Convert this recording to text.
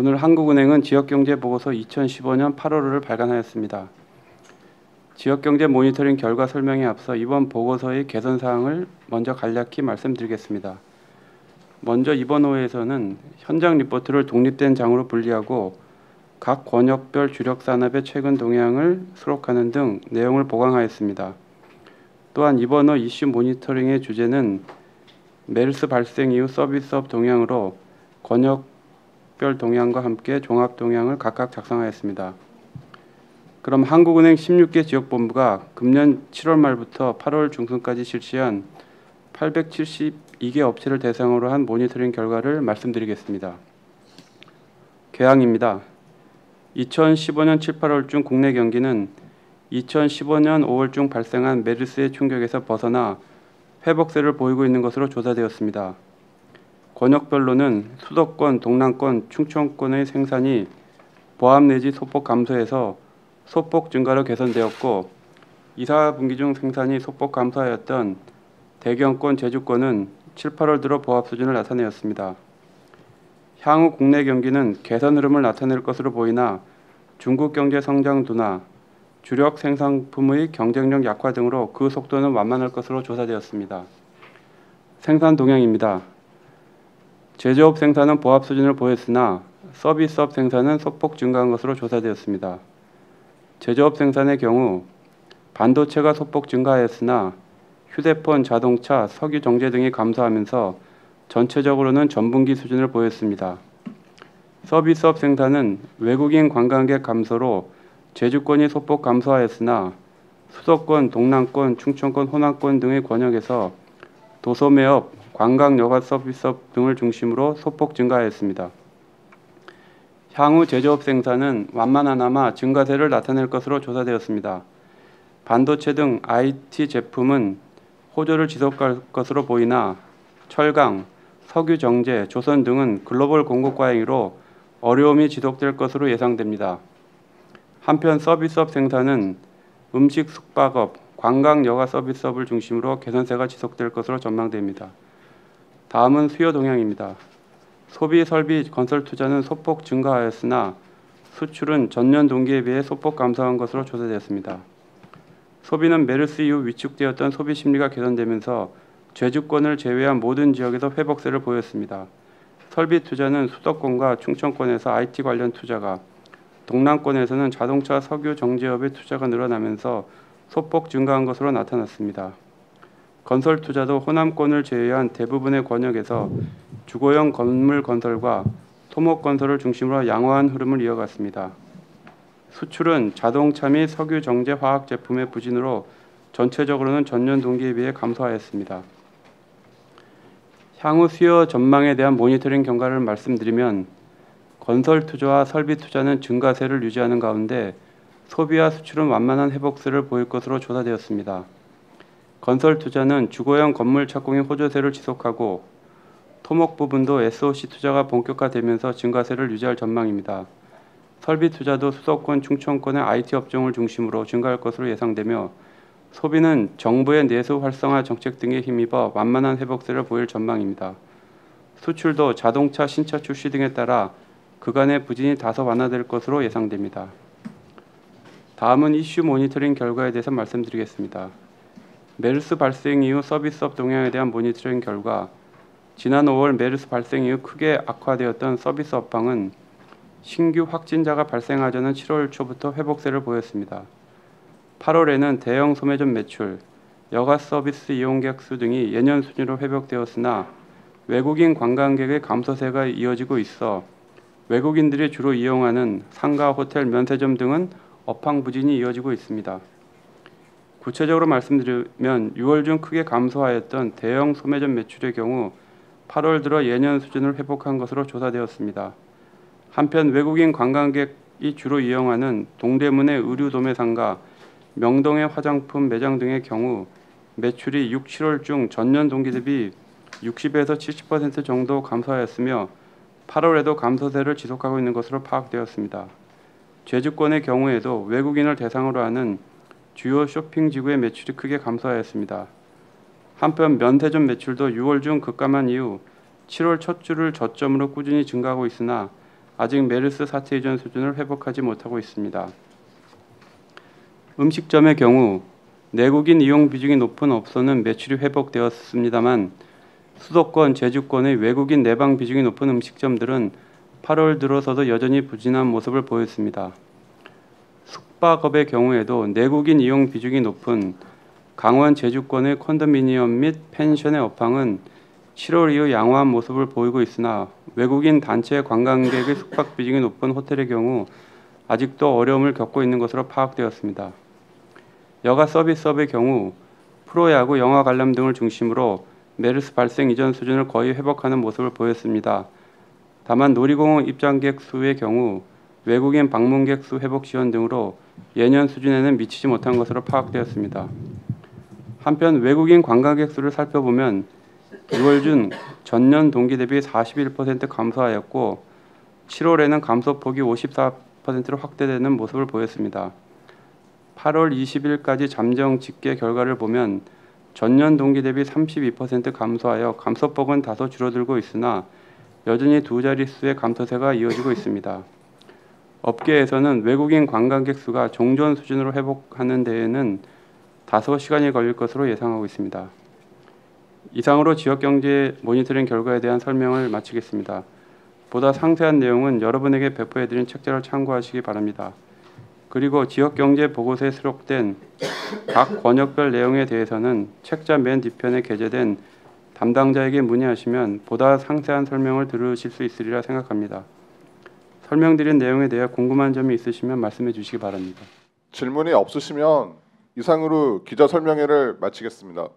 오늘 한국은행은 지역경제보고서 2015년 8월호를 발간하였습니다. 지역경제 모니터링 결과 설명에 앞서 이번 보고서의 개선사항을 먼저 간략히 말씀드리겠습니다. 먼저 이번 호에서는 현장 리포트를 독립된 장으로 분리하고 각 권역별 주력 산업의 최근 동향을 수록하는 등 내용을 보강하였습니다. 또한 이번 호 이슈 모니터링의 주제는 메르스 발생 이후 서비스업 동향으로 권역별 동향과 함께 종합 동향을 각각 작성하였습니다. 그럼 한국은행 16개 지역본부가 금년 7월 말부터 8월 중순까지 실시한 872개 업체를 대상으로 한 모니터링 결과를 말씀드리겠습니다. 개항입니다. 2015년 7, 8월 중 국내 경기는 2015년 5월 중 발생한 메르스의 충격에서 벗어나 회복세를 보이고 있는 것으로 조사되었습니다. 권역별로는 수도권, 동남권, 충청권의 생산이 보합 내지 소폭 감소해서 소폭 증가로 개선되었고 2, 4분기 중 생산이 소폭 감소하였던 대경권, 제주권은 7, 8월 들어 보합 수준을 나타내었습니다. 향후 국내 경기는 개선 흐름을 나타낼 것으로 보이나 중국 경제 성장 둔화, 주력 생산품의 경쟁력 약화 등으로 그 속도는 완만할 것으로 조사되었습니다. 생산 동향입니다. 제조업 생산은 보합 수준을 보였으나 서비스업 생산은 소폭 증가한 것으로 조사되었습니다. 제조업 생산의 경우 반도체가 소폭 증가하였으나 휴대폰, 자동차, 석유 정제 등이 감소하면서 전체적으로는 전분기 수준을 보였습니다. 서비스업 생산은 외국인 관광객 감소로 제주권이 소폭 감소하였으나 수도권, 동남권, 충청권, 호남권 등의 권역에서 도소매업, 관광 여가 서비스업 등을 중심으로 소폭 증가하였습니다. 향후 제조업 생산은 완만하나마 증가세를 나타낼 것으로 조사되었습니다. 반도체 등 IT 제품은 호조를 지속할 것으로 보이나 철강, 석유 정제, 조선 등은 글로벌 공급 과잉으로 어려움이 지속될 것으로 예상됩니다. 한편 서비스업 생산은 음식 숙박업, 관광 여가 서비스업을 중심으로 개선세가 지속될 것으로 전망됩니다. 다음은 수요 동향입니다. 소비, 설비, 건설 투자는 소폭 증가하였으나 수출은 전년 동기에 비해 소폭 감소한 것으로 조사되었습니다. 소비는 메르스 이후 위축되었던 소비 심리가 개선되면서 제주권을 제외한 모든 지역에서 회복세를 보였습니다. 설비 투자는 수도권과 충청권에서 IT 관련 투자가, 동남권에서는 자동차, 석유, 정제업의 투자가 늘어나면서 소폭 증가한 것으로 나타났습니다. 건설 투자도 호남권을 제외한 대부분의 권역에서 주거용 건물 건설과 토목 건설을 중심으로 양호한 흐름을 이어갔습니다. 수출은 자동차 및 석유 정제 화학 제품의 부진으로 전체적으로는 전년 동기에 비해 감소하였습니다. 향후 수요 전망에 대한 모니터링 결과를 말씀드리면 건설 투자와 설비 투자는 증가세를 유지하는 가운데 소비와 수출은 완만한 회복세를 보일 것으로 조사되었습니다. 건설 투자는 주거용 건물 착공의 호조세를 지속하고 토목 부분도 SOC 투자가 본격화되면서 증가세를 유지할 전망입니다. 설비 투자도 수도권, 충청권의 IT 업종을 중심으로 증가할 것으로 예상되며 소비는 정부의 내수 활성화 정책 등에 힘입어 완만한 회복세를 보일 전망입니다. 수출도 자동차 신차 출시 등에 따라 그간의 부진이 다소 완화될 것으로 예상됩니다. 다음은 이슈 모니터링 결과에 대해서 말씀드리겠습니다. 메르스 발생 이후 서비스업 동향에 대한 모니터링 결과, 지난 5월 메르스 발생 이후 크게 악화되었던 서비스 업황은 신규 확진자가 발생하자는 7월 초부터 회복세를 보였습니다. 8월에는 대형 소매점 매출, 여가 서비스 이용객 수 등이 예년 수준으로 회복되었으나 외국인 관광객의 감소세가 이어지고 있어 외국인들이 주로 이용하는 상가, 호텔, 면세점 등은 업황 부진이 이어지고 있습니다. 구체적으로 말씀드리면 6월 중 크게 감소하였던 대형 소매점 매출의 경우 8월 들어 예년 수준을 회복한 것으로 조사되었습니다. 한편 외국인 관광객이 주로 이용하는 동대문의 의류 도매 상가, 명동의 화장품 매장 등의 경우 매출이 6, 7월 중 전년 동기 대비 60에서 70% 정도 감소하였으며 8월에도 감소세를 지속하고 있는 것으로 파악되었습니다. 제주권의 경우에도 외국인을 대상으로 하는 주요 쇼핑지구의 매출이 크게 감소하였습니다. 한편 면세점 매출도 6월 중 급감한 이후 7월 첫 주를 저점으로 꾸준히 증가하고 있으나 아직 메르스 사태 이전 수준을 회복하지 못하고 있습니다. 음식점의 경우 내국인 이용 비중이 높은 업소는 매출이 회복되었습니다만 수도권, 제주권의 외국인 내방 비중이 높은 음식점들은 8월 들어서도 여전히 부진한 모습을 보였습니다. 숙박업의 경우에도 내국인 이용 비중이 높은 강원, 제주권의 컨도미니엄 및 펜션의 업황은 7월 이후 양호한 모습을 보이고 있으나 외국인 단체 관광객의 숙박 비중이 높은 호텔의 경우 아직도 어려움을 겪고 있는 것으로 파악되었습니다. 여가 서비스업의 경우 프로야구, 영화 관람 등을 중심으로 메르스 발생 이전 수준을 거의 회복하는 모습을 보였습니다. 다만 놀이공원 입장객 수의 경우 외국인 방문객 수 회복 지원 등으로 예년 수준에는 미치지 못한 것으로 파악되었습니다. 한편 외국인 관광객 수를 살펴보면 6월 중 전년 동기 대비 41% 감소하였고 7월에는 감소폭이 54%로 확대되는 모습을 보였습니다. 8월 20일까지 잠정 집계 결과를 보면 전년 동기 대비 32% 감소하여 감소폭은 다소 줄어들고 있으나 여전히 두 자릿수의 감소세가 이어지고 있습니다. 업계에서는 외국인 관광객 수가 종전 수준으로 회복하는 데에는 다소 시간이 걸릴 것으로 예상하고 있습니다. 이상으로 지역경제 모니터링 결과에 대한 설명을 마치겠습니다. 보다 상세한 내용은 여러분에게 배포해드린 책자를 참고하시기 바랍니다. 그리고 지역경제 보고서에 수록된 각 권역별 내용에 대해서는 책자 맨 뒤편에 게재된 담당자에게 문의하시면 보다 상세한 설명을 들으실 수 있으리라 생각합니다. 설명드린 내용에 대해 궁금한 점이 있으시면 말씀해 주시기 바랍니다. 질문이 없으시면 이상으로 기자 설명회를 마치겠습니다.